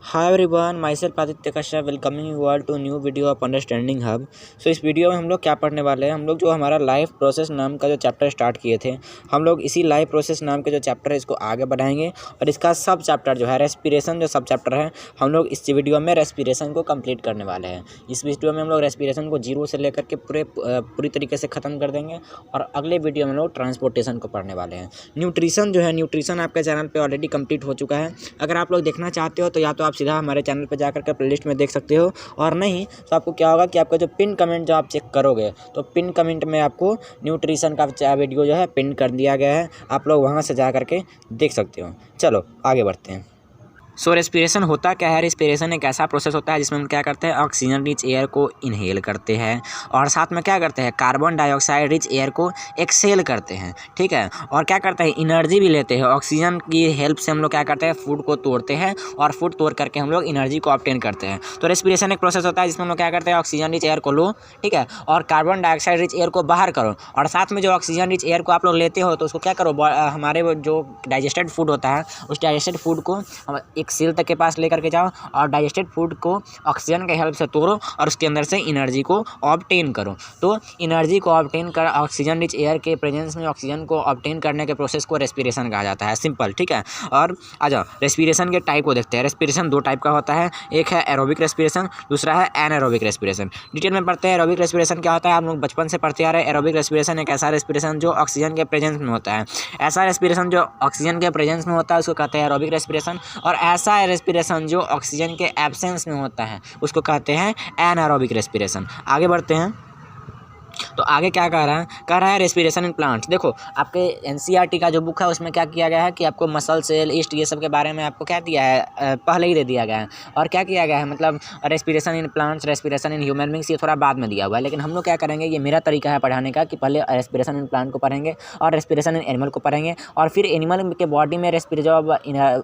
Hi everyone, myself Aditya Kashyap welcoming you all to new video of understanding hub. So इस video में हम लोग क्या पढ़ने वाले हैं। हम लोग जो हमारा लाइफ प्रोसेस नाम का जो चैप्टर स्टार्ट किए थे, हम लोग इसी लाइफ प्रोसेस नाम के जो चैप्टर है इसको आगे बढ़ाएंगे और इसका सब चैप्टर जो है रेस्पिरेशन जो सब चैप्टर है, हम लोग इस वीडियो में रेस्पिरेशन को कंप्लीट करने वाले हैं। इस वीडियो में हम लोग रेस्पिरेशन को जीरो से लेकर के पूरी तरीके से ख़त्म कर देंगे और अगले वीडियो में हम लोग ट्रांसपोर्टेशन को पढ़ने वाले हैं। न्यूट्रिशन जो है, न्यूट्रिशन आपके चैनल पर ऑलरेडी कंप्लीट हो चुका है। अगर आप लोग देखना चाहते हो तो या तो आप सीधा हमारे चैनल पर जाकर के प्लेलिस्ट में देख सकते हो, और नहीं तो आपको क्या होगा कि आपका जो पिन कमेंट जो आप चेक करोगे तो पिन कमेंट में आपको न्यूट्रिशन का वीडियो जो है पिन कर दिया गया है, आप लोग वहां से जा करके देख सकते हो। चलो आगे बढ़ते हैं। सो रेस्पिरेशन होता क्या है। रेस्पिरेशन एक ऐसा प्रोसेस होता है जिसमें हम क्या करते हैं, ऑक्सीजन रिच एयर को इनहेल करते हैं और साथ में क्या करते हैं, कार्बन डाइऑक्साइड रिच एयर को एक्सहेल करते हैं। ठीक है, और क्या करते हैं, एनर्जी भी लेते हैं। ऑक्सीजन की हेल्प से हम लोग क्या करते हैं, फूड को तोड़ते हैं और फूड तोड़ करके हम लोग एनर्जी को ऑब्टेन करते हैं। तो रेस्पिरेशन एक प्रोसेस होता है जिसमें हम लोग क्या करते हैं, ऑक्सीजन रिच एयर को लो, ठीक है, और कार्बन डाइऑक्साइड रिच एयर को बाहर करो, और साथ में जो ऑक्सीजन रिच एयर को आप लोग लेते हो तो उसको क्या करो, हमारे जो डाइजेस्टेड फूड होता है उस डाइजेस्टेड फूड को एक सेल तक के पास लेकर के जाओ और डाइजेस्टेड फूड को ऑक्सीजन के हेल्प से तोड़ो और उसके अंदर से एनर्जी को ऑब्टेन करो। तो एनर्जी को ऑब्टेन कर ऑक्सीजन रिच एयर के प्रेजेंस में ऑक्सीजन को ऑब्टेन करने के प्रोसेस को रेस्पिरेशन कहा जाता है। सिंपल, ठीक है। और आ जाओ रेस्पिरेशन के टाइप को देखते हैं। रेस्पिरेशन दो टाइप का होता है, एक है एरोबिक रेस्पिरेशन, दूसरा है एनारोबिक रेस्पिरेशन। डिटेल में पढ़ते हैं। एरोबिक रेस्पिरेशन क्या होता है, हम लोग बचपन से पढ़ते आ रहे हैं। एरोबिक रेस्पिरेशन एक ऐसा रेस्पिरेशन जो ऑक्सीजन के प्रेजेंस में होता है। ऐसा रेस्पिरेशन जो ऑक्सीजन के प्रेजेंस में होता है उसको कहते हैं एरोबिक रेस्पिरेशन, और ऐसा रेस्पिरेशन जो ऑक्सीजन के एब्सेंस में होता है उसको कहते हैं एनारोबिक रेस्पिरेशन। आगे बढ़ते हैं। तो आगे क्या कह रहा है रेस्पिरेशन इन प्लांट्स। देखो आपके एनसीईआरटी का जो बुक है उसमें क्या किया गया है कि आपको मसल सेल ईस्ट ये सब के बारे में आपको क्या दिया है, पहले ही दे दिया गया है। और क्या किया गया है, मतलब respiration in plants, respiration in human beings ये थोड़ा बाद में दिया हुआ है। लेकिन हम लोग क्या करेंगे, ये मेरा तरीका है पढ़ाने का कि पहले रेस्पिरेशन इन प्लांट को पढ़ेंगे और रेस्पिरेशन इन एनिमल को पढ़ेंगे, और फिर एनिमल के बॉडी में जब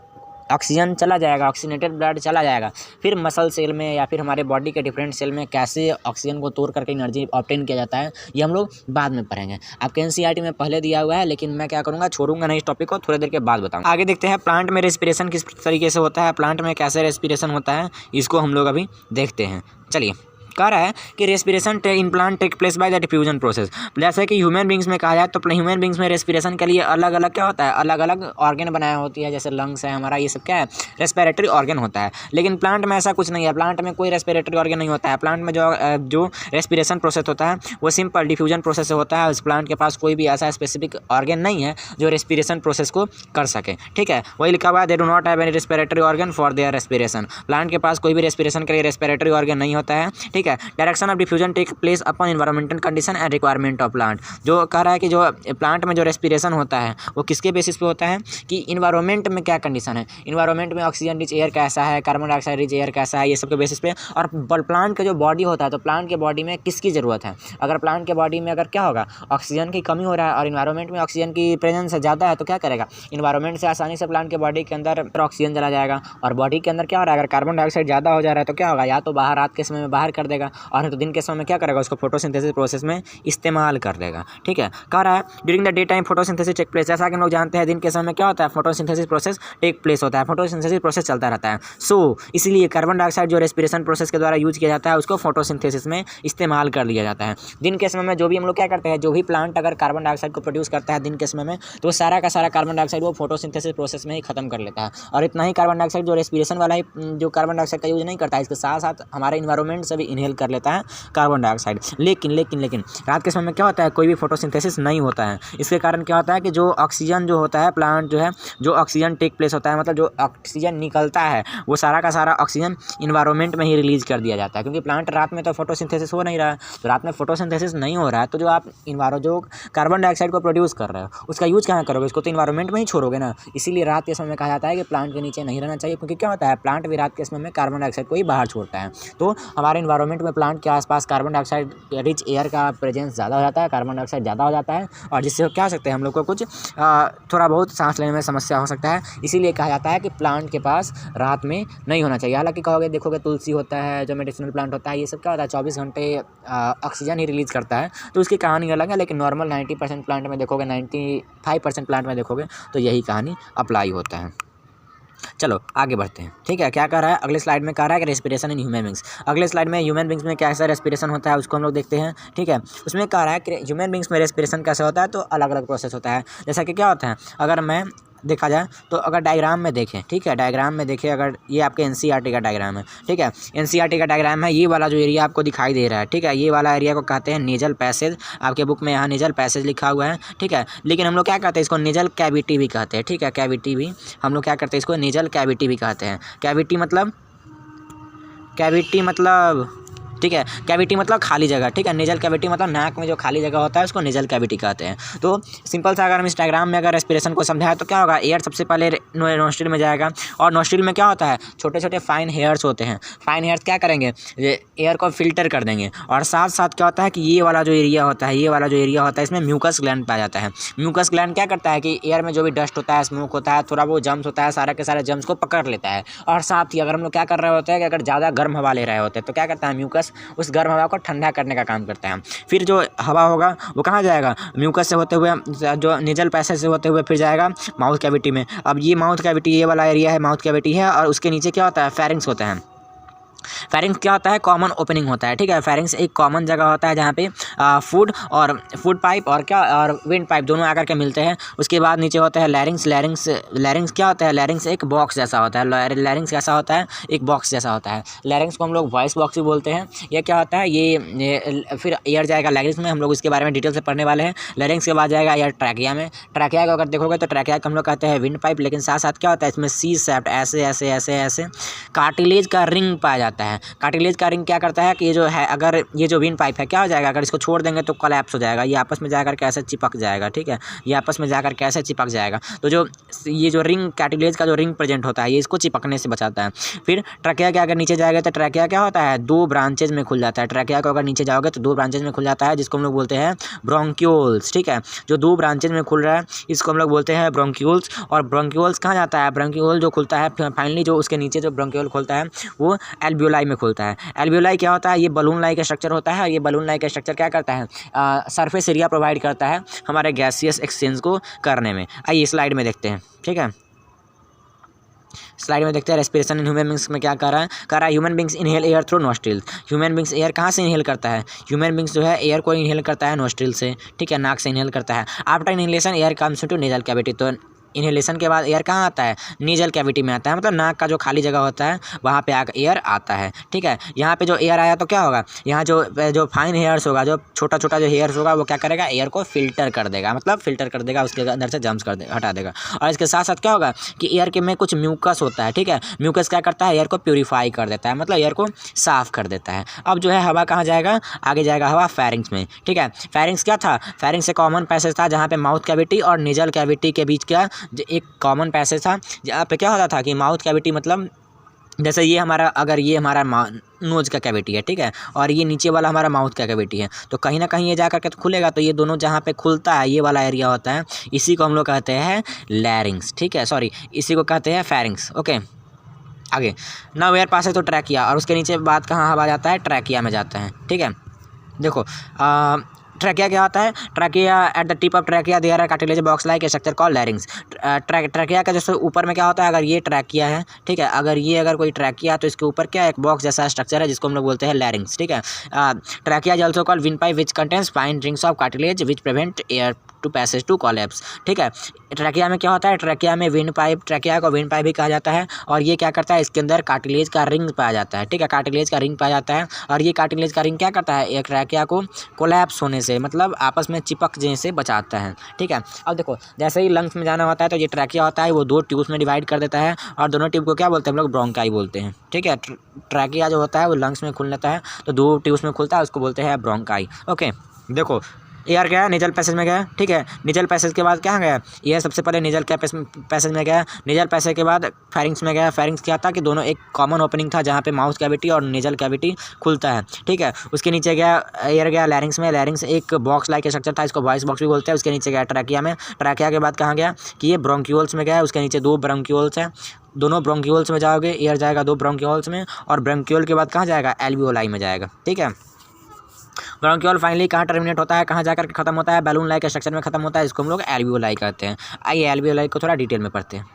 ऑक्सीजन चला जाएगा, ऑक्सीनेटेड ब्लड चला जाएगा, फिर मसल सेल में या फिर हमारे बॉडी के डिफरेंट सेल में कैसे ऑक्सीजन को तोड़ करके एनर्जी ऑब्टेन किया जाता है ये हम लोग बाद में पढ़ेंगे। आपके एनसीईआरटी में पहले दिया हुआ है, लेकिन मैं क्या करूँगा, छोड़ूंगा नहीं इस टॉपिक को, थोड़ी देर के बाद बताऊँगा। आगे देखते हैं प्लांट में रेस्पिरेशन किस तरीके से होता है, प्लांट में कैसे रेस्पिरेशन होता है, इसको हम लोग अभी देखते हैं। चलिए, कह रहा है कि respiration in plant take place by the diffusion process. जैसे कि ह्यूमन बींग्स में कहा जाए तो ह्यूमन बींग्स में रेस्पिरेशन के लिए अलग अलग क्या होता है, अलग अलग ऑर्गन बनाया होती है, जैसे लंग्स है हमारा, ये सब क्या है, रेस्पिरेटरी ऑर्गन होता है। लेकिन प्लांट में ऐसा कुछ नहीं है, प्लांट में कोई रेस्पिरेटरी ऑर्गन नहीं होता है। प्लांट में जो रेस्पिरेशन प्रोसेस होता है वो सिंपल डिफ्यूजन प्रोसेस से होता है। उस प्लांट के पास कोई भी ऐसा स्पेसिफिक ऑर्गन नहीं है जो रेस्पिरेशन प्रोसेस को कर सके, ठीक है। वही लिखा हुआ है, they do not have any respiratory organ for their respiration. Plant के पास कोई भी रेस्पिरेशन के लिए रेस्पिरेटरी ऑर्गन नहीं होता है, ठीक है। Direction of diffusion take place upon environmental condition and requirement of plant. जो कह रहा है कि जो प्लांट में जो रेस्पिरेशन होता है वो किसके बेसिस पे होता है कि इन्वायरमेंट में क्या कंडीशन है, इन्वायरमेंट में ऑक्सीजन रिच एयर कैसा है, कार्बन डाइऑक्साइड रिच एयर कैसा है, ये सब के बेसिस पे। और प्लांट का जो बॉडी होता है तो प्लांट के बॉडी में किसकी ज़रूरत है, अगर प्लांट के बॉडी में अगर क्या होगा, ऑक्सीजन की कमी हो रहा है और इन्वायरमेंट में ऑक्सीजन की प्रेजेंस ज़्यादा है तो क्या करेगा, इन्वायरमेंट से आसानी से प्लांट के बॉडी के अंदर ऑक्सीजन चला जाएगा। और बॉडी के अंदर क्या हो रहा है, अगर कार्बन डाइऑक्साइड ज़्यादा हो जा रहा है तो क्या होगा, या तो बाहर रात के समय में बाहर कर देगा, और तो दिन के समय में क्या करेगा, उसको फोटोसिंथेसिस प्रोसेस में इस्तेमाल कर लेगा, ठीक है। कह रहा है during the day time photosynthesis take place. जैसा कि हम लोग जानते हैं दिन के समय में क्या होता है, फोटोसिंथेसिस प्रोसेस टेक प्लेस होता है, फोटोसिंथेसिस प्रोसेस चलता रहता है। सो इसीलिए कार्बन डाइऑक्साइड जो रेस्पिरेशन प्रोसेस के द्वारा यूज किया जाता है उसको फोटोसिंथेसिस में इस्तेमाल कर लिया जाता है। दिन के समय में जो भी हम लोग क्या करते हैं, जो भी प्लांट अगर कार्बन डाइऑक्साइड को प्रोड्यूस करता है दिन के समय में तो सारा का सारा कार्बन डाइऑक्साइड वो फोटोसिंथेसिस प्रोसेस में ही खत्म कर लेता है। और इतना ही कार्बन डाइऑक्साइड जो रेस्पिरेशन वाला ही जो कार्बन डाइऑक्साइड का यूज नहीं करता है, इसके साथ साथ हमारे इन्वायरमेंट से भी इनहेल कर लेता है कार्बन डाइऑक्साइड। लेकिन रात के समय में क्या होता है, कोई भी फोटोसिंथेसिस नहीं होता है। इसके कारण क्या होता है कि जो ऑक्सीजन जो होता है, प्लांट जो है जो ऑक्सीजन टेक प्लेस होता है, मतलब जो ऑक्सीजन निकलता है वो सारा का सारा ऑक्सीजन इन्वायरमेंट में ही रिलीज कर दिया जाता है। क्योंकि प्लांट रात में तो फोटोसिंथेसिस हो नहीं रहा है, तो रात में फोटोसिंथेसिस नहीं हो रहा है तो जो आप जो कार्बन डाइऑक्साइड को प्रोड्यूस कर रहे हो उसका यूज कहाँ करोगे, उसको तो इन्वायरमेंट में ही छोड़ोगे ना। इसीलिए रात के समय में कहा जाता है कि प्लांट के नीचे नहीं रहना चाहिए, क्योंकि क्या होता है, प्लांट भी रात के समय में कार्बन डाइऑक्साइड को ही बाहर छोड़ता है। तो हमारे इन्वायरमेंट में प्लांट के आसपास कार्बन डाइऑक्साइड रिच एयर का प्रेजेंस ज़्यादा हो जाता है, कार्बन डाइऑक्साइड ज़्यादा हो जाता है, और जिससे क्या हो सकता है, हम लोग को कुछ थोड़ा बहुत सांस लेने में समस्या हो सकता है। इसीलिए कहा जाता है कि प्लांट के पास रात में नहीं होना चाहिए। हालांकि कहोगे, देखोगे तुलसी होता है जो मेडिसिनल प्लांट होता है, ये सब क्या होता है 24 घंटे ऑक्सीजन ही रिलीज़ करता है, तो उसकी कहानी अलग है। लेकिन नॉर्मल 90% प्लांट में देखोगे, 95% प्लांट में देखोगे तो यही कहानी अप्लाई होता है। चलो आगे बढ़ते हैं। ठीक है, क्या कह रहा है अगले स्लाइड में, कह रहा है कि रेस्पिरेशन इन ह्यूमन बींग्स। अगले स्लाइड में ह्यूमन बींग्स में कैसा रेस्पिरेशन होता है उसको हम लोग देखते हैं। ठीक है, उसमें कह रहा है कि ह्यूमन बींग्स में रेस्पिरेशन कैसे होता है, तो अलग अलग प्रोसेस होता है। जैसा कि क्या होता है, अगर मैं देखा जाए तो अगर डायग्राम में देखें, ठीक है, डायग्राम में देखें, अगर ये आपके एनसीईआरटी का डायग्राम है, ठीक है, एनसीईआरटी का डायग्राम है, ये वाला जो एरिया आपको दिखाई दे रहा है, ठीक है, ये वाला एरिया को कहते हैं नेजल पैसेज। आपके बुक में यहाँ नेजल पैसेज लिखा हुआ है। ठीक है, लेकिन हम लोग क्या कहते हैं इसको, नेजल कैविटी भी कहते हैं। ठीक है, कैविटी भी हम लोग क्या करते हैं इसको, नेजल कैविटी भी कहते हैं। कैविटी मतलब ठीक है, कैविटी मतलब खाली जगह। ठीक है, नेजल कैविटी मतलब नाक में जो खाली जगह होता है उसको नेजल कैविटी कहते हैं। तो सिंपल सा अगर हम इस डायग्राम में अगर रेस्पिरेशन को समझाएं तो क्या होगा, एयर सबसे पहले नोस्ट्रिल में जाएगा, और नोस्ट्रिल में क्या होता है, छोटे छोटे फाइन हेयर्स होते हैं। फाइन हेयर्स क्या करेंगे, ये एयर को फिल्टर कर देंगे। और साथ साथ क्या होता है कि ये वाला जो एरिया होता है, इसमें म्यूकस ग्लैंड पाया जाता है। म्यूकस ग्लैंड क्या करता है कि एयर में जो भी डस्ट होता है, स्मोक होता है, थोड़ा वो जम्स होता है, सारा के सारे जम्स को पकड़ लेता है। और साथ ही अगर हम लोग क्या कर रहे होते हैं कि अगर ज़्यादा गर्म हवा ले रहे होते हैं तो क्या करता है, म्यूकस उस गर्म हवा को ठंडा करने का काम करता है। फिर जो हवा होगा वो कहाँ जाएगा, म्यूकस से होते हुए, जो नेजल पैसेज से होते हुए फिर जाएगा माउथ कैविटी में। अब ये माउथ कैविटी, ये वाला एरिया है माउथ कैविटी है, और उसके नीचे क्या होता है, फेरिंग्स होता है। फेरिंग्स क्या होता है, कॉमन ओपनिंग होता है। ठीक है, फेरिंग्स एक कॉमन जगह होता है जहाँ पे फूड पाइप और विंड पाइप दोनों आकर के मिलते हैं। उसके बाद नीचे होता है लैरिंग्स। लैरिंग्स क्या होता है, लैरिंग्स एक बॉक्स जैसा होता है। लैरिंग्स कैसा होता है, एक बॉक्स जैसा होता है। लैरिंग्स को हम लोग वॉइस बॉक्स भी बोलते हैं। ये क्या होता है, ये फिर एयर जाएगा लैरिंग्स में, हम लोग इसके बारे में डिटेल से पढ़ने वाले हैं। लैरिंग्स के बाद जाएगा एयर ट्रैकिया में। ट्रैकिया को अगर देखोगे तो ट्रैकिया को हम लोग कहते हैं विंड पाइप, लेकिन साथ साथ क्या होता है इसमें सी सेप्ट ऐसे कार्टिलेज का रिंग पाया जाता है। कार्टिलेज का रिंग क्या करता है कि ये जो है, अगर ये जो विंड पाइप है क्या हो जाएगा, अगर इसको छोड़ देंगे तो कोलैप्स हो जाएगा, ये आपस में जाकर कैसे चिपक जाएगा। ठीक है, ये आपस में जाकर कैसे चिपक जाएगा, तो जो ये जो रिंग, कार्टिलेज का जो रिंग प्रेजेंट होता है, ये इसको चिपकने से बचाता है। फिर ट्रैकिया के अगर नीचे जाएगा तो ट्रैकिया क्या होता है, दो ब्रांचेज में खुल जाता है। ट्रैकिया को अगर नीचे जाओगे तो दो ब्रांचेज में खुल जाता है, जिसको हम लोग बोलते हैं ब्रोंक्यूल्स। ठीक है, जो दो ब्रांचेज में खुल रहा है इसको हम लोग बोलते हैं ब्रोंक्यूल्स। और ब्रोंक्यूल्स कहाँ जाता है, ब्रोंक्यूल जो खुलता है फाइनली, जो उसके नीचे जो ब्रोंक्यूल खुलता है वो एल्वियोलाई में खुलता है। एल्वियोलाई क्या होता है, ये बलून लाई का स्ट्रक्चर होता है। ये बलून लाई का स्ट्रक्चर क्या करता है, सरफेस एरिया प्रोवाइड करता है हमारे गैसियस एक्सचेंज को करने में। आइए स्लाइड में देखते हैं। ठीक है, स्लाइड में देखते हैं रेस्पिरेशन इन ह्यूमन बींग्स में क्या कर रहा है, human beings inhale air through nostrils. Human beings air कहाँ से इनहेल करता है, ह्यूमन बींग्स जो है एयर को इनहेल करता है नोस्ट्रिल से। ठीक है, नाक से इनहेल करता है। After inhalation air comes into nasal cavity, तो इनहेलेशन के बाद एयर कहाँ आता है, नेजल कैविटी में आता है, मतलब नाक का जो खाली जगह होता है वहाँ पे आकर एयर आता है। ठीक है, यहाँ पे जो एयर आया तो क्या होगा, यहाँ जो फाइन हेयर्स होगा, जो छोटा छोटा जो हेयर्स होगा वो क्या करेगा, एयर को फिल्टर कर देगा, मतलब फिल्टर कर देगा, उसके अंदर से जम्स कर देगा, हटा देगा। और इसके साथ साथ क्या होगा कि एयर के में कुछ म्यूकस होता है। ठीक है, म्यूकस क्या करता है, एयर को प्यूरीफाई कर देता है, मतलब एयर को साफ कर देता है। अब जो है हवा कहाँ जाएगा, आगे जाएगा हवा फेरिंग्स में। ठीक है, फेरिंग्स क्या था, फेरिंग्स से कॉमन पैसेज था जहाँ पे माउथ कैविटी और नेजल कैविटी के बीच का एक कॉमन पैसेज था, जहाँ पे क्या होता था कि माउथ कैविटी मतलब जैसे ये हमारा, अगर ये हमारा नोज का कैविटी है, ठीक है, और ये नीचे वाला हमारा माउथ का कैविटी है, तो कहीं ना कहीं ये जा करके तो खुलेगा, तो ये दोनों जहाँ पे खुलता है ये वाला एरिया होता है, इसी को हम लोग कहते हैं लैरिंग्स। ठीक है, सॉरी, इसी को कहते हैं फेरिंग्स। ओके, आगे नाउ एयर पास है तो ट्रैकिया, और उसके नीचे बात कहाँ हवा जाता है, ट्रैकिया में जाता है। ठीक है, देखो ट्रैकिया क्या होता है, trachea at the tip of trachea there are cartilage box like structure called larynx. Trachea का जैसे ऊपर में क्या होता है, अगर ये ट्रैकिया है, ठीक है, अगर कोई ट्रैकिया तो इसके ऊपर क्या एक बॉक्स जैसा स्ट्रक्चर है जिसको हम लोग बोलते हैं लैरिंग्स। ठीक है, trachea is also called wind pipe which contains fine rings of cartilage which prevent air to passage to collapse. ठीक है, ट्रैकिया में क्या होता है, ट्रैकिया में विंड पाइप, ट्रैकिया को विंड पाइप भी कहा जाता है, और ये क्या करता है, इसके अंदर कार्टिलेज का रिंग पाया जाता है। ठीक है, कार्टिलेज का रिंग पाया जाता है, और ये कार्टिलेज का रिंग क्या करता है, एक ट्रैकिया को कोलैप्स होने से, मतलब आपस में चिपक जाने से बचाता है। ठीक है, अब देखो जैसे ही लंग्स में जाना होता है तो ये ट्रैकिया होता है वो दो ट्यूब्स में डिवाइड कर देता है, और दोनों ट्यूब को क्या बोलते हैं हम लोग, ब्रोंकाई बोलते हैं। ठीक है, ट्रैकिया जो होता है वो लंग्स में खुल लेता है, तो दो ट्यूब्स में खुलता है, उसको बोलते हैं ब्रोंकाई। ओके, देखो एयर गया नेजल पैसेज में गया। ठीक है, नेजल पैसेज के बाद क्या गया, एयर सबसे पहले नेजल के पैसेज में गया, नेजल पैसेज के बाद फेरिंग्स में गया। फेरिंग्स क्या था कि दोनों एक कॉमन ओपनिंग था जहाँ पे माउथ कैविटी और नेजल कैविटी खुलता है। ठीक है, उसके नीचे गया एयर गया लैरिंग्स में। लैरिंग्स एक बॉक्स लाइक स्ट्रक्चर था, इसको वॉइस बॉक्स भी बोलते हैं। उसके नीचे गया ट्रैकिया में। ट्रैकिया के बाद कहाँ गया कि ये ब्रोंक्यूल्स में गया, उसके नीचे दो ब्रोंक्यूल्स हैं, दोनों ब्रोंक्यूल्स में जाओगे, एयर जाएगा दो ब्रोंक्यूल्स में, और ब्रोंक्यूल के बाद कहाँ जाएगा, एल्वियोलाई में जाएगा। ठीक है, ब्रोंक्यूल फाइनली कहाँ टर्मिनेट होता है, कहाँ जाकर खत्म होता है, बैलून लाइक स्ट्रक्चर में खत्म होता है, इसको हम लोग एल्वियोलाई कहते हैं। आइए एल्वियोलाई को थोड़ा डिटेल में पढ़ते हैं।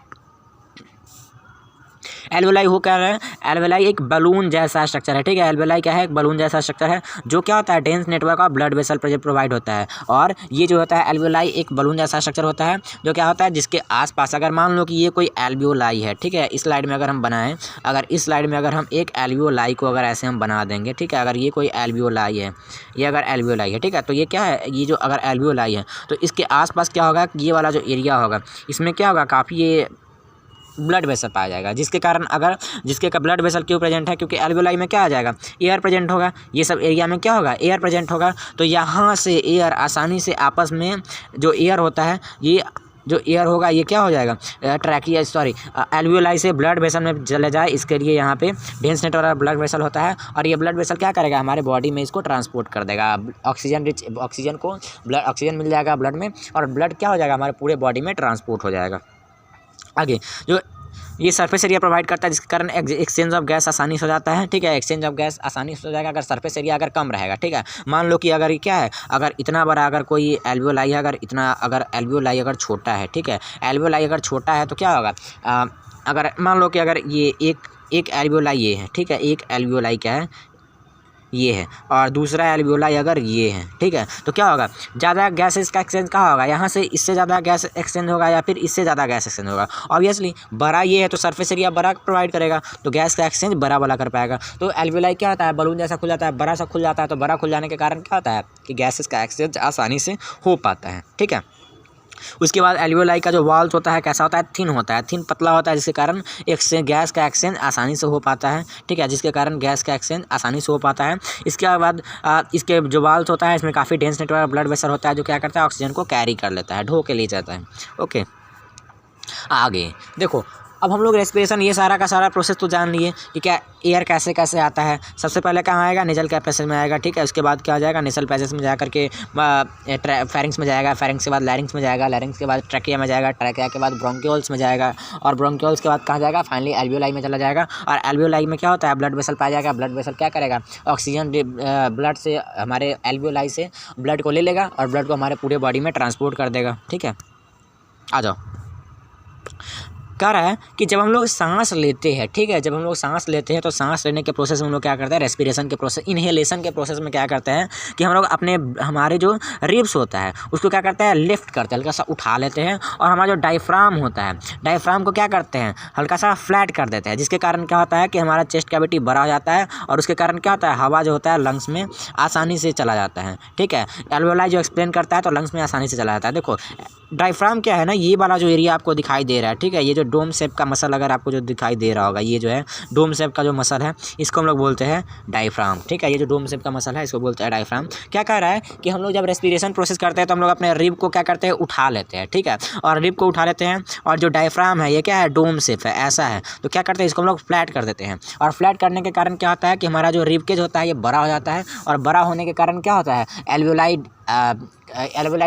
एल्वेलाई हो क्या है, एल्वेलाई एक बलून जैसा स्ट्रक्चर है, ठीक है। एल्वेलाई क्या है, एक बलून जैसा स्ट्रक्चर है जो क्या होता है, dense network of blood vessel provide होता है। और ये जो होता है एल्वेलाई एक बलून जैसा स्ट्रक्चर होता है जो क्या होता है, जिसके आसपास अगर मान लो कि ये कोई एल्वियोलाई है, ठीक है। इस स्लाइड में अगर हम बनाएं, अगर इस स्लाइड में अगर हम एक एल्वियोलाई को अगर ऐसे हम बना देंगे, ठीक है। अगर ये कोई एल्वियोलाई है, ये अगर एल्वियोलाई है, ठीक है, तो ये क्या है, ये जो अगर एल्वियोलाई है तो इसके आसपास क्या होगा, ये वाला जो एरिया होगा इसमें क्या होगा, काफ़ी ये ब्लड वेसल पाया जाएगा, जिसके कारण अगर जिसके का ब्लड वेसल क्यों प्रेजेंट है, क्योंकि एल्वियोलाई में क्या आ जाएगा, एयर प्रेजेंट होगा। ये सब एरिया में क्या होगा, एयर प्रेजेंट होगा। तो यहाँ से एयर आसानी से आपस में जो एयर होता है, ये जो एयर होगा ये क्या हो जाएगा, ट्रैकिया एल्वियोलाई से ब्लड वेसल में चले जाए। इसके लिए यहाँ पे डेंस नेटवर्क ब्लड वेसल होता है और ये ब्लड वेसल क्या करेगा, हमारे बॉडी में इसको ट्रांसपोर्ट कर देगा। ऑक्सीजन रिच ऑक्सीजन को ब्लड ऑक्सीजन मिल जाएगा ब्लड में और ब्लड क्या हो जाएगा, हमारे पूरे बॉडी में ट्रांसपोर्ट हो जाएगा। आगे जो ये सरफेस एरिया प्रोवाइड करता है, जिसके कारण एक्सचेंज ऑफ गैस आसानी से हो जाता है, ठीक है। एक्सचेंज ऑफ गैस आसानी से हो जाएगा अगर सरफेस एरिया अगर कम रहेगा, ठीक है। मान लो कि अगर ये क्या है, अगर इतना बड़ा अगर कोई एल्वियोलाई है, अगर एल्वियोलाई अगर छोटा है, ठीक है, एल्वियोलाई अगर छोटा है तो क्या होगा, अगर मान लो कि अगर ये एक एल्वियोलाई ये है, ठीक है, एक एल्वियोलाई क्या है, ये है, और दूसरा एल्वियोलाई अगर ये है, ठीक है, तो क्या होगा, ज़्यादा गैसेस का एक्सचेंज कहाँ होगा, यहाँ से इससे ज़्यादा गैस एक्सचेंज होगा या फिर इससे ज़्यादा गैस एक्सचेंज होगा। ऑब्वियसली बड़ा ये है तो सरफेस एरिया बड़ा प्रोवाइड करेगा तो गैस का एक्सचेंज बड़ा वाला कर पाएगा। तो एल्वियोलाई क्या होता है, बलून जैसा खुल जाता है, बड़ा सा खुल जाता है। तो बड़ा खुल जाने के कारण क्या होता है कि गैसेस का एक्सचेंज आसानी से हो पाता है, ठीक है। उसके बाद एल्वियोलाई का जो वॉल्स होता है कैसा होता है, थिन होता है, थिन पतला होता है, जिसके कारण गैस का एक्सचेंज आसानी से हो पाता है, ठीक है, जिसके कारण गैस का एक्सचेंज आसानी से हो पाता है। इसके बाद इसके जो वॉल्स होता है इसमें काफ़ी डेंस नेटवर्क ब्लड वेसल होता है जो क्या करता है, ऑक्सीजन को कैरी कर लेता है, ढो के ले जाता है। ओके, आगे देखो, अब हम लोग रेस्पिरेशन ये सारा का सारा प्रोसेस तो जान लिए कि क्या एयर कैसे कैसे आता है। सबसे पहले कहाँ आएगा, नेजल पैसेज में आएगा, ठीक है। उसके बाद क्या आ जाएगा, नेजल पैसेज में जा करके फेरिंग्स में जाएगा, फेरिंग्स के बाद लैरिंग्स में जाएगा, लैरिंग्स के बाद ट्रैकिया में जाएगा, ट्रैकिया के बाद ब्रोंकियोल्स में जाएगा, और ब्रोंकियोल्स के बाद कहाँ जाएगा, फाइनली एल्वियोलाई में चला जाएगा। और एल्वियोलाई में क्या होता है, ब्लड वेसल पाया जाएगा। ब्लड वेसल क्या करेगा, ऑक्सीजन ब्लड से हमारे एल्वियोलाई से ब्लड को ले लेगा और ब्लड को हमारे पूरे बॉडी में ट्रांसपोर्ट कर देगा, ठीक है। आ जाओ, कह रहा है कि जब हम लोग सांस लेते हैं, ठीक है, जब हम लोग सांस लेते हैं तो सांस लेने के प्रोसेस में हम लोग क्या करते हैं, रेस्पिरेशन के प्रोसेस, इनहेलेशन के प्रोसेस में क्या करते हैं कि हम लोग हमारे जो रिब्स होता है उसको क्या करते हैं, लिफ्ट करते हैं, हल्का सा उठा लेते हैं। और हमारा जो डायफ्राम होता है, डायफ्राम को क्या करते हैं, हल्का सा फ्लैट कर देते हैं, जिसके कारण क्या होता है कि हमारा चेस्ट कैविटी बड़ा हो जाता है और उसके कारण क्या होता है, हवा जो होता है लंग्स में आसानी से चला जाता है, ठीक है। एल्वियोलाई जो एक्सप्लेन करता है तो लंग्स में आसानी से चला जाता है। देखो डायफ्राम क्या है ना, ये वाला जो एरिया आपको दिखाई दे रहा है, ठीक है, ये जो डोम शेप का मसल अगर आपको जो दिखाई दे रहा होगा, ये जो है डोम शेप का जो मसल है इसको हम लोग बोलते हैं डायफ्राम, ठीक है। ये जो डोम शेप का मसल है इसको बोलते हैं डायफ्राम। क्या कह रहा है कि हम लोग जब रेस्पिरेशन प्रोसेस करते हैं तो हम लोग अपने रिब को क्या करते हैं, उठा लेते हैं, ठीक है, और रिब को उठा लेते हैं। और जो डायफ्राम है ये क्या है, डोम शेप है, ऐसा है, तो क्या करते हैं, इसको हम लोग फ्लैट कर देते हैं। और फ्लैट करने के कारण क्या होता है कि हमारा जो रिब केज होता है ये बड़ा हो जाता है, और बड़ा होने के कारण क्या होता है, एल्वियोलाई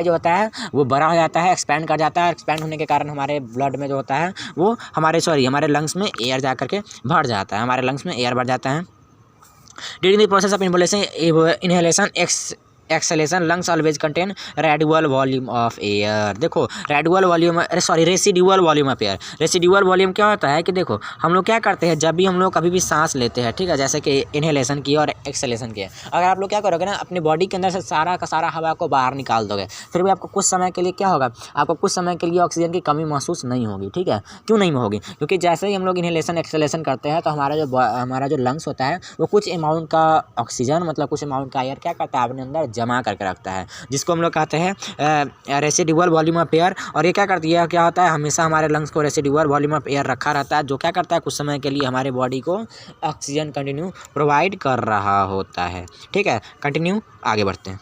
जो होता है वो बड़ा हो जाता है, एक्सपैंड कर जाता है। एक्सपैंड होने के कारण हमारे ब्लड में जो होता है वो हमारे लंग्स में एयर जा करके भर जाता है, हमारे लंग्स में एयर भर जाता है। During the process of inhalation exhalation lungs always contain residual volume of air. देखो residual volume, residual volume of air. Residual volume क्या होता है कि देखो हम लोग क्या करते हैं, जब भी हम लोग कभी भी सांस लेते हैं, ठीक है, जैसे कि इनहेलेशन की और एक्सलेशन की, अगर आप लोग क्या करोगे ना, अपनी बॉडी के अंदर से सारा का सारा हवा को बाहर निकाल दोगे, फिर भी आपको कुछ समय के लिए क्या होगा, आपको कुछ समय के लिए ऑक्सीजन की कमी महसूस नहीं होगी, ठीक है। क्यों नहीं होगी, क्योंकि जैसे ही हम लोग इनहेलेशन एक्सलेशन करते हैं तो हमारा जो लंग्स होता है वो कुछ अमाउंट का ऑक्सीजन, मतलब कुछ अमाउंट का एयर क्या करता है, अपने अंदर जमा करके रखता है, जिसको हम लोग कहते हैं रेसिडुअल वॉल्यूम ऑफ एयर। और ये क्या करती है, क्या होता है, हमेशा हमारे लंग्स को रेसिडुअल वॉल्यूम ऑफ एयर रखा रहता है, जो क्या करता है, कुछ समय के लिए हमारे बॉडी को ऑक्सीजन कंटिन्यू प्रोवाइड कर रहा होता है, ठीक है। कंटिन्यू आगे बढ़ते हैं।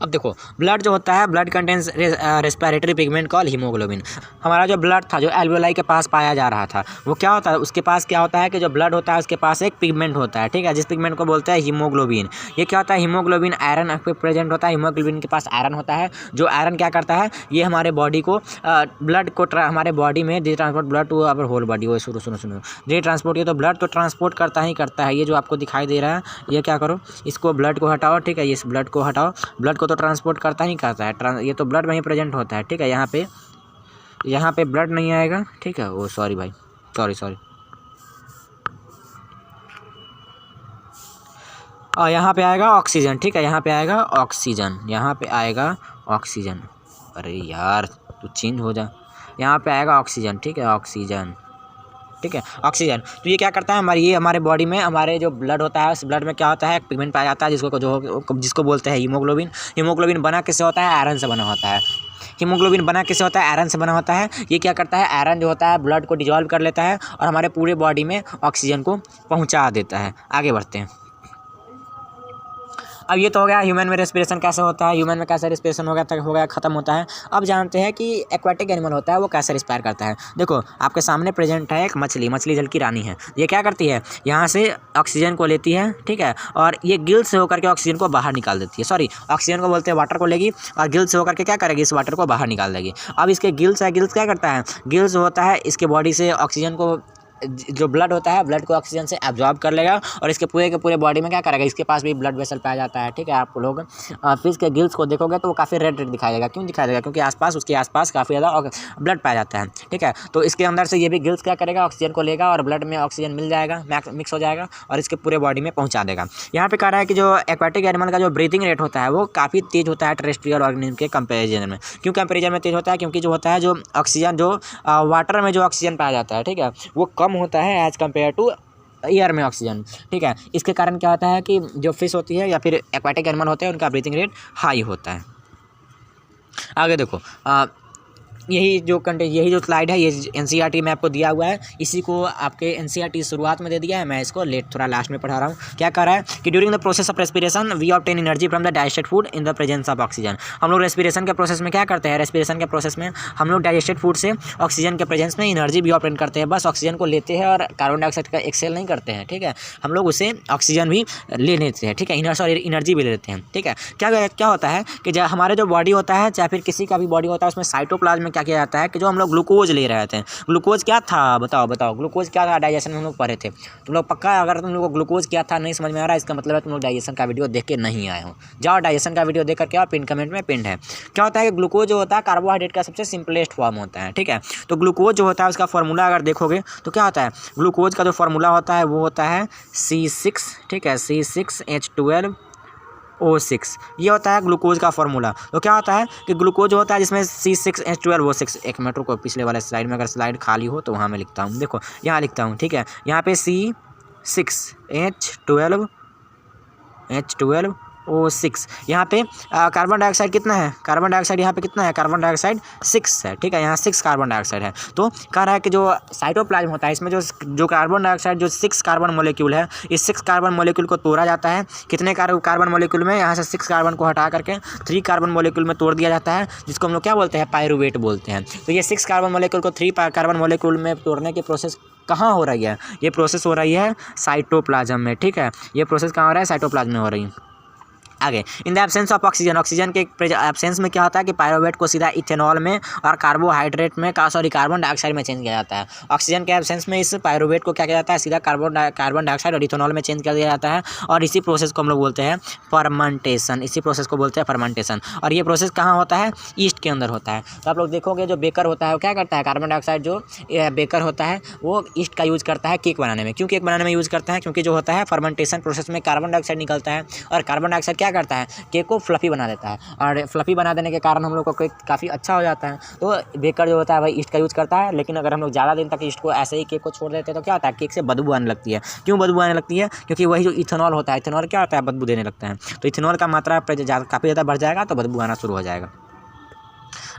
अब देखो ब्लड जो होता है, blood contains respiratory pigment call haemoglobin. हमारा जो ब्लड था जो एल्वियोलाई के पास पाया जा रहा था वो क्या होता है, उसके पास क्या होता है कि जो ब्लड होता है उसके पास एक पिगमेंट होता है, ठीक है, जिस पिगमेंट को बोलते हैं हीमोग्लोबिन। ये क्या होता है, हीमोग्लोबिन आयरन प्रेजेंट होता है, हीमोग्लोबिन के पास आयरन होता है। जो आयरन क्या करता है, ये हमारे बॉडी को ब्लड को हमारे बॉडी में the transport blood to our whole body. वो सुनो डी ट्रांसपोर्ट, ये तो ब्लड तो ट्रांसपोर्ट करता ही करता है। ये जो आपको दिखाई दे रहा है ये क्या करो, इसको ब्लड को हटाओ, ठीक है, इस ब्लड को हटाओ, ब्लड को तो ट्रांसपोर्ट करता ही करता है, ये तो ब्लड में ही प्रेजेंट होता है, ठीक है। यहाँ पे ब्लड नहीं आएगा, ठीक है, वो सॉरी भाई, सॉरी और यहाँ पे आएगा ऑक्सीजन। ठीक है, यहाँ पे आएगा ऑक्सीजन, यहाँ पे आएगा ऑक्सीजन। अरे यार तू चेंज हो जा, यहाँ पे आएगा ऑक्सीजन। ठीक है, ऑक्सीजन। ठीक है, ऑक्सीजन। तो ये क्या करता है, ये हमारे बॉडी में हमारे जो ब्लड होता है, उस ब्लड में क्या होता है, एक पिगमेंट पाया जाता है जिसको बोलते हैं हीमोग्लोबिन। हीमोग्लोबिन बना किससे होता है, आयरन से बना होता है। हीमोग्लोबिन बना किससे होता है, आयरन से बना होता है। ये क्या करता है, आयरन जो होता है ब्लड को डिजॉल्व कर लेता है और हमारे पूरे बॉडी में ऑक्सीजन को पहुँचा देता है। आगे बढ़ते हैं। अब ये तो हो गया ह्यूमन में रेस्पिरेशन कैसे होता है, ह्यूमन में कैसे रेस्पिरेशन हो गया ख़त्म होता है। अब जानते हैं कि एक्वाटिक एनिमल होता है वो कैसे रिस्पायर करता है। देखो आपके सामने प्रेजेंट है एक मछली जल की रानी है। ये क्या करती है, यहाँ से ऑक्सीजन को लेती है। ठीक है, और ये गिल से होकर के ऑक्सीजन को बाहर निकाल देती है। सॉरी, ऑक्सीजन को बोलते हैं वाटर को लेगी और गिल से होकर के क्या करेगी, इस वाटर को बाहर निकाल देगी। अब इसके गिल्स क्या करता है, गिल्स होता है इसके बॉडी से ऑक्सीजन को, जो ब्लड होता है ब्लड को ऑक्सीजन से एब्जॉर्ब कर लेगा और इसके पूरे के पूरे बॉडी में क्या करेगा, इसके पास भी ब्लड वेसल पाया जाता है। ठीक है, आप लोग फिश के गिल्स को देखोगे तो वो काफ़ी रेड दिखाई देगा। क्यों दिखाई देगा, क्योंकि उसके आसपास काफ़ी ज़्यादा ब्लड पाया जाता है। ठीक है, तो इसके अंदर से ये भी गिल्स क्या करेगा, ऑक्सीजन को लेगा और ब्लड में ऑक्सीजन मिल जाएगा, मिक्स हो जाएगा और इसके पूरे बॉडी में पहुँचा देगा। यहाँ पे कह रहा है कि जो एक्वाटिक एनिमल का जो ब्रीथिंग रेट होता है वो काफ़ी तेज़ होता है टेरेस्ट्रियल ऑर्गेनिज्म के कंपेरिजन में। क्यों कंपेरिजन में तेज़ होता है, क्योंकि जो होता है जो ऑक्सीजन जो वाटर में जो ऑक्सीजन पाया जाता है, ठीक है, वो कम होता है एज कंपेयर टू एयर में ऑक्सीजन। ठीक है, इसके कारण क्या होता है कि जो फिश होती है या फिर एक्वाटिक एनिमल होते हैं उनका ब्रीथिंग रेट हाई होता है। आगे देखो, यही जो स्लाइड है ये एनसीईआरटी में आपको दिया हुआ है। इसी को आपके एनसीईआरटी शुरुआत में दे दिया है, मैं इसको थोड़ा लास्ट में पढ़ा रहा हूँ। क्या कर रहा है कि during the process of respiration we obtain energy from the digested food in the presence of oxygen. हम लोग रेस्पिरेशन के प्रोसेस में क्या करते हैं, रेस्पिरेशन के प्रोसेस में हम लोग डाइजेस्टेड फूड से ऑक्सीजन के प्रेजेंस में एनर्जी भी ऑब्टेन करते हैं। बस ऑक्सीजन को लेते हैं और कार्बन डाइऑक्साइड का एक्सेल नहीं करते हैं। ठीक है, हम लोग उसे ऑक्सीजन भी ले लेते हैं। ठीक है, एनर्जी भी ले लेते हैं। ठीक है, क्या होता है कि जब हमारे जो बॉडी होता है चाहे फिर किसी का भी बॉडी होता है उसमें साइटोप्लाज्म में क्या किया जाता है कि जो हम लोग ग्लूकोज ले रहे थे, ग्लूकोज क्या था बताओ ग्लूकोज क्या था, डाइजेशन में हम लोग पढ़े थे। तुम लोग पक्का, अगर तुम लोग को ग्लूकोज क्या था नहीं समझ में आ रहा है, इसका मतलब है तुम लोग डाइजेशन का वीडियो देख के नहीं आए हो। जाओ डाइजेशन का वीडियो देख करके आओ, पिन कमेंट में पिन है। क्या होता है कि ग्लूकोज जो होता है कार्बोहाइड्रेट का सबसे सिंपलेस्ट फॉर्म होता है। ठीक है, तो ग्लूकोज जो होता है उसका फॉर्मूला अगर देखोगे तो क्या होता है, ग्लूकोज का जो फॉर्मूला होता है वो होता है C6। ठीक है, C6H12O6, ये होता है ग्लूकोज का फॉर्मूला। तो क्या होता है कि ग्लूकोज होता है जिसमें C6H12O6, एक मिनट को पिछले वाले स्लाइड में अगर स्लाइड खाली हो तो वहाँ मैं लिखता हूँ। देखो यहाँ लिखता हूँ। ठीक है, यहाँ पे C6H12O6, यहाँ पे कार्बन डाइऑक्साइड कितना है, कार्बन डाइऑक्साइड यहाँ पे कितना है, कार्बन डाइऑक्साइड 6 है। ठीक है, यहाँ 6 कार्बन डाइऑक्साइड है। तो कह रहा है कि जो साइटोप्लाज्म होता है इसमें जो कार्बन डाइऑक्साइड जो 6 कार्बन मॉलिक्यूल है, इस 6 कार्बन मॉलिक्यूल को तोड़ा जाता है। कितने कार्बन मॉलिक्यूल में, यहाँ से 6 कार्बन को हटा करके 3 कार्बन मॉलिक्यूल में तोड़ दिया जाता है, जिसको हम लोग क्या बोलते हैं, पायरूवेट बोलते हैं। तो ये 6 कार्बन मॉलिक्यूल को 3 कार्बन मॉलिक्यूल में तोड़ने की प्रोसेस कहाँ हो रही है, ये प्रोसेस हो रही है साइटोप्लाज्म में। ठीक है, ये प्रोसेस कहाँ हो रहा है, साइटोप्लाज्म में हो रही है। आगे, in the absence of oxygen, oxygen के एब्सेंस में क्या होता है कि पायरूवेट को सीधा इथेनॉल में और कार्बोहाइड्रेट में कार्बन डाइऑक्साइड में चेंज किया जाता है। ऑक्सीजन के एब्सेंस में इस पायरूवेट को क्या किया जाता है, सीधा कार्बन डाइऑक्साइड और इथेनॉल में चेंज कर दिया जाता है और इसी प्रोसेस को हम लोग बोलते हैं फर्मेंटेशन। इसी प्रोसेस को बोलते हैं फर्मेंटेशन। और ये प्रोसेस कहाँ होता है, ईस्ट के अंदर होता है। तो आप लोग देखोगे जो बेकर होता है वो क्या करता है, कार्बन डाइऑक्साइड जो बेकर होता है वो ईस्ट का यूज़ करता है केक बनाने में। क्यों केक बनाने में यूज़ करता है, क्योंकि जो होता है फर्मेंटेशन प्रोसेस में कार्बन डाइऑक्साइड निकलता है और कार्बन डाइऑक्साइड क्या करता है, केक को फ्लफी बना देता है और फ्लफी बना देने के कारण हम लोग को केक काफ़ी अच्छा हो जाता है। तो बेकर जो होता है भाई ईस्ट का यूज़ करता है, लेकिन अगर हम लोग ज़्यादा दिन तक ईस्ट को ऐसे ही केक को छोड़ देते हैं तो क्या होता है, केक से बदबू आने लगती है। क्यों बदबू आने लगती है, क्योंकि वही जो इथेनॉल होता है, इथेनॉल क्या होता है, बदबू देने लगता है। तो इथेनॉल का मात्रा काफ़ी ज़्यादा बढ़ जाएगा तो बदबू आना शुरू हो जाएगा।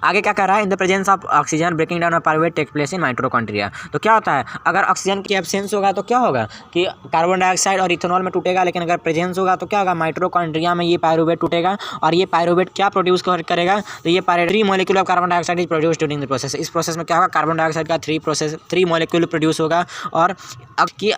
आगे क्या कह रहा है, in the presence of oxygen breaking down of pyruvate take place in mitochondria. तो क्या होता है, अगर ऑक्सीजन की एब्सेंस होगा तो क्या होगा कि कार्बन डाइऑक्साइड और इथेनॉल में टूटेगा, लेकिन अगर प्रेजेंस होगा तो क्या होगा, माइटोकॉन्ड्रिया में ये पायरूवेट टूटेगा और ये पायरूवेट क्या प्रोड्यूस करेगा, तो ये 3 molecule of carbon dioxide is produce during the process. इस प्रोसेस में क्या होगा, कार्बन डाइऑक्साइड का 3 मॉलिक्यूल प्रोड्यूस होगा। और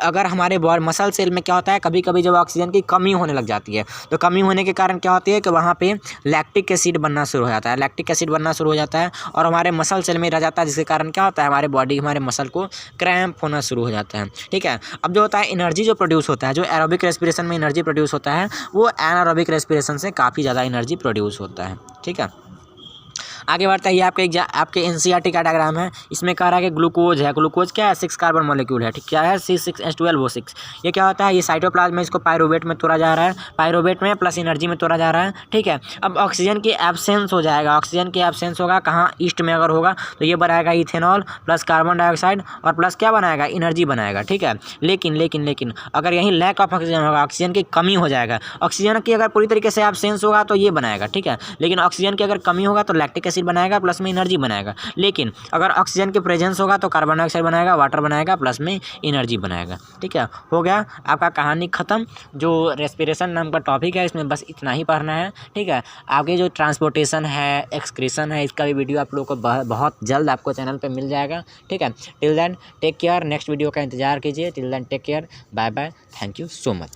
अगर हमारे मसल सेल में क्या होता है, कभी कभी जब ऑक्सीजन की कमी होने लग जाती है तो कमी होने के कारण क्या होती है कि वहाँ पे लैक्टिक एसिड बनना शुरू हो जाता है, लैक्टिक एसिड बनना शुरू हो जाता है और हमारे मसल सेल में रह जाता है, जिसके कारण क्या होता है, हमारे मसल को क्रैम्प होना शुरू हो जाता है। ठीक है, अब जो होता है एनर्जी जो प्रोड्यूस होता है, जो एरोबिक रेस्पिरेशन में एनर्जी प्रोड्यूस होता है वो एनारोबिक रेस्पिरेशन से काफ़ी ज़्यादा एनर्जी प्रोड्यूस होता है। ठीक है, आगे बढ़ता है, ये आपके एनसीईआरटी का डायग्राम है। इसमें कह रहा है कि ग्लूकोज है। ग्लूकोज क्या है? 6 कार्बन मॉलिक्यूल है, ठीक, क्या है? C6H12O6। ये क्या होता है? ये साइटोप्लाज्म में इसको पायरुवेट में तोड़ा जा रहा है, पायरुवेट में प्लस एनर्जी में तोड़ा जा रहा है, ठीक है। अब ऑक्सीजन की एब्सेंस हो जाएगा, ऑक्सीजन की एब्सेंस होगा कहाँ? ईस्ट में अगर होगा तो ये बनाएगा इथेनॉल प्लस कार्बन डाइऑक्साइड और प्लस क्या बनाएगा? एनर्जी बनाएगा, ठीक है। लेकिन अगर यहीं लैक ऑफ ऑक्सीजन होगा, ऑक्सीजन की कमी हो जाएगा। ऑक्सीजन की अगर पूरी तरीके से एब्सेंस होगा तो ये बनाएगा, ठीक है। लेकिन ऑक्सीजन की अगर कमी होगा तो लैक्टिक एसिड बनाएगा, प्लस में एनर्जी बनाएगा। लेकिन अगर ऑक्सीजन की प्रेजेंस होगा तो कार्बन डाइऑक्साइड बनाएगा, वाटर बनाएगा, प्लस में एनर्जी बनाएगा, ठीक है। हो गया आपका कहानी खत्म। जो रेस्पिरेशन नाम का टॉपिक है इसमें बस इतना ही पढ़ना है, ठीक है। आगे जो ट्रांसपोर्टेशन है, एक्सक्रीशन है, इसका भी वीडियो आप लोगों को बहुत जल्द आपको चैनल पे मिल जाएगा, ठीक है। Till then take care, next video का इंतजार कीजिए। Till then take care, bye bye, thank you so much.